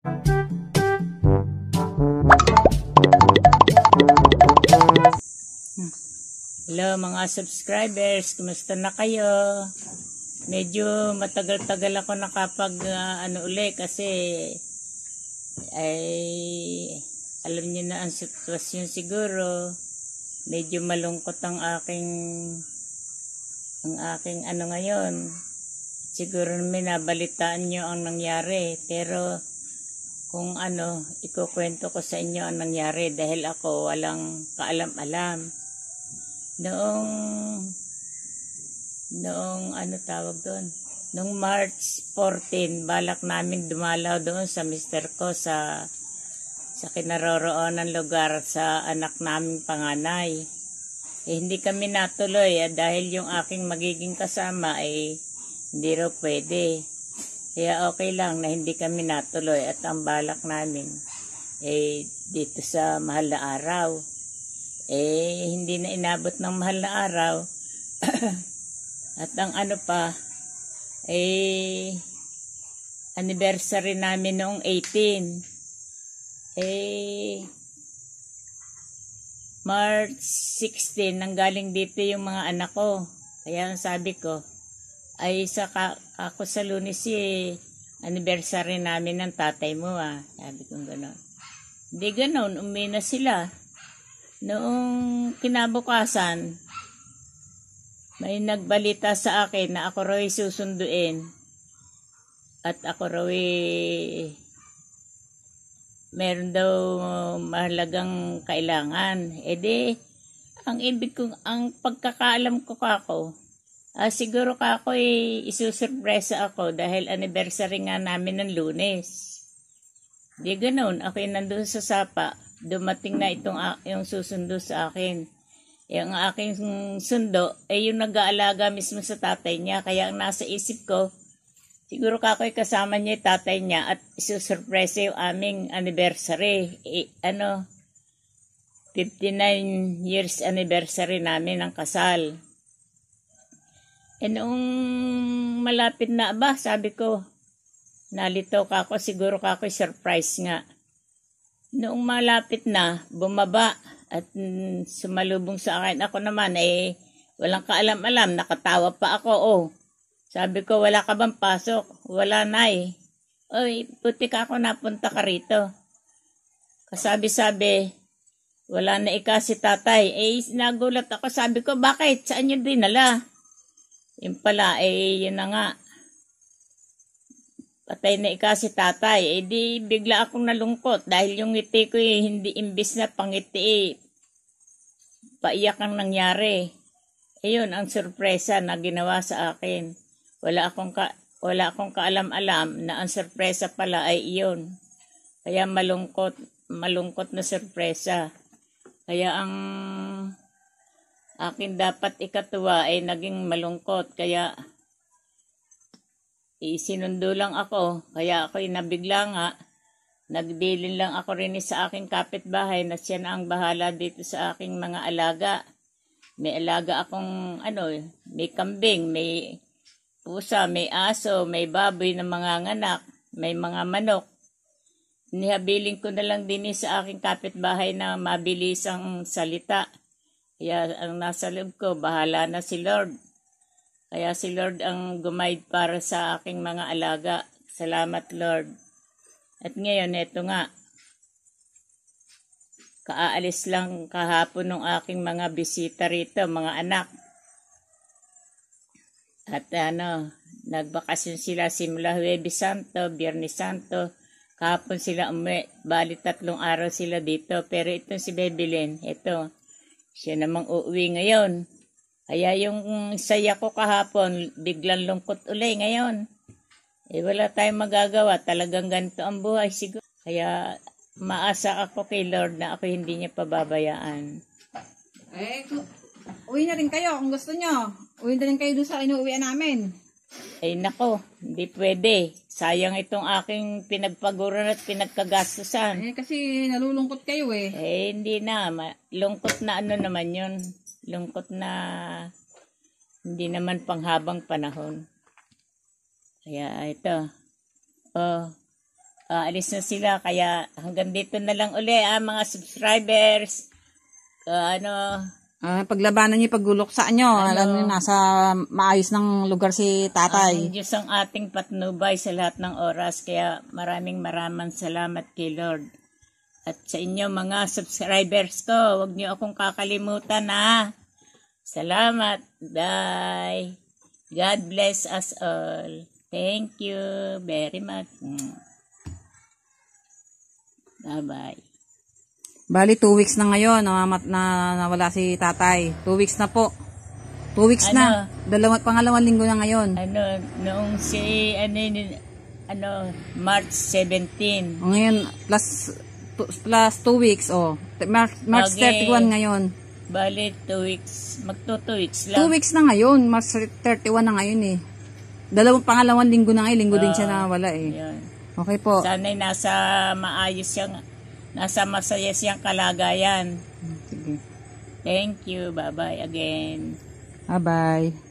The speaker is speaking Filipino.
Hello mga subscribers, kumusta na kayo? Medyo matagal-tagal ako nakapag uli kasi ay alam niyo na ang sitwasyon siguro. Medyo malungkot ang aking ngayon. Siguro may nabalitaan niyo ang nangyari, pero kung ikukwento ko sa inyo ang nangyari dahil ako walang kaalam-alam. Noong tawag doon? Noong March 14, balak namin dumalaw doon sa mister ko sa kinaroroonan lugar sa anak naming panganay. Hindi kami natuloy dahil yung aking magiging kasama hindi raw pwede. Kaya okay lang na hindi kami natuloy at ang balak namin dito sa mahal na araw. Hindi na inabot ng mahal na araw. At ang anniversary namin noong 18. March 16, nanggaling dito yung mga anak ko. Kaya sabi ko, ako sa Lunes anniversary namin ng tatay mo Sabi ko gano'n. Hindi gano'n, umuwi na sila. Noong kinabukasan, may nagbalita sa akin na ako raw susunduin at ako raw meron daw mahalagang kailangan. Ang pagkakaalam ko siguro isusurpresa ako dahil anniversary nga namin ng Lunes. Di ganoon, ako nandun sa Sapa. Dumating na yung susundo sa akin. Yung aking sundo yung nag-aalaga mismo sa tatay niya. Kaya ang nasa isip ko, siguro kasama niya yung tatay niya at isusurpresa yung aming anniversary. 59 years anniversary namin ng kasal. Noong malapit na sabi ko, nalito siguro surprise nga. Noong malapit na, bumaba at sumalubong sa akin. Ako naman walang kaalam-alam, nakatawa pa ako. Sabi ko, wala ka bang pasok? Wala na puti ka ako, napunta ka rito. Kasabi-sabi, wala na si tatay. Nagulat ako, sabi ko, bakit? Saan yun dinala? Yung pala, yun na nga. Patay na si tatay. Di bigla akong nalungkot dahil yung ngiti ko hindi imbis na pangiti paiyak ang nangyari. Yun ang sorpresa na ginawa sa akin. Wala akong kaalam-alam na ang sorpresa pala iyon. Kaya malungkot na sorpresa. Kaya ang akin dapat ikatuwa naging malungkot. Kaya sinundo lang ako. Kaya ako nabigla nga. Nagbilin lang ako rin sa aking kapitbahay na siya na ang bahala dito sa aking mga alaga. May alaga akong may kambing, may pusa, may aso, may baboy na mga nganak, may mga manok. Nihabiling ko na lang din sa aking kapitbahay na mabilis ang salita. Kaya ang nasa loob ko, bahala na si Lord. Kaya si Lord ang gumaid para sa aking mga alaga. Salamat Lord. At ngayon, ito nga. Kaalis lang kahapon ng aking mga bisita rito, mga anak. At nagbakasyon sila simula Huwebes Santo, Biyernes Santo. Kahapon sila umuwi. Bali 3 araw sila dito. Pero itong si Bebelyn, siya namang uuwi ngayon. Kaya yung saya ko kahapon, biglang lungkot uli ngayon. Wala tayong magagawa. Talagang ganito ang buhay siguro. Kaya maasa ako kay Lord na ako hindi niya pababayaan. Uwi na rin kayo kung gusto nyo. Uwi na rin kayo doon sa inuuwian namin. Nako, hindi pwede. Sayang itong aking pinagpaguran at pinagkagastusan. Kasi nalulungkot kayo hindi na. Lungkot na naman yun. Lungkot na hindi naman panghabang panahon. Kaya ito. Alis na sila, kaya hanggang dito na lang uli mga subscribers. Paglabanan niyo, pagluluksaan nyo. Alam niyo, nasa maayos ng lugar si tatay. Ang Diyos ang ating patnubay sa lahat ng oras, kaya maraming salamat kay Lord. At sa inyo mga subscribers ko, huwag niyo akong kakalimutan ha. Salamat. Bye. God bless us all. Thank you very much. Bye-bye. Bali, 2 weeks na ngayon na nawala si tatay. 2 weeks na po. 2 weeks na. Pangalawang linggo na ngayon. Noong March 17. Ngayon, plus 2 weeks, March 31 ngayon. Bali, 2 weeks. Magto 2 weeks lang. 2 weeks na ngayon. March 31 na ngayon eh. Pangalawang linggo na ngayon. Linggo din siya nawala eh. Yun. Okay po. Sana'y nasa masaya siyang kalagayan. Sige. Thank you. Bye-bye again. Bye-bye.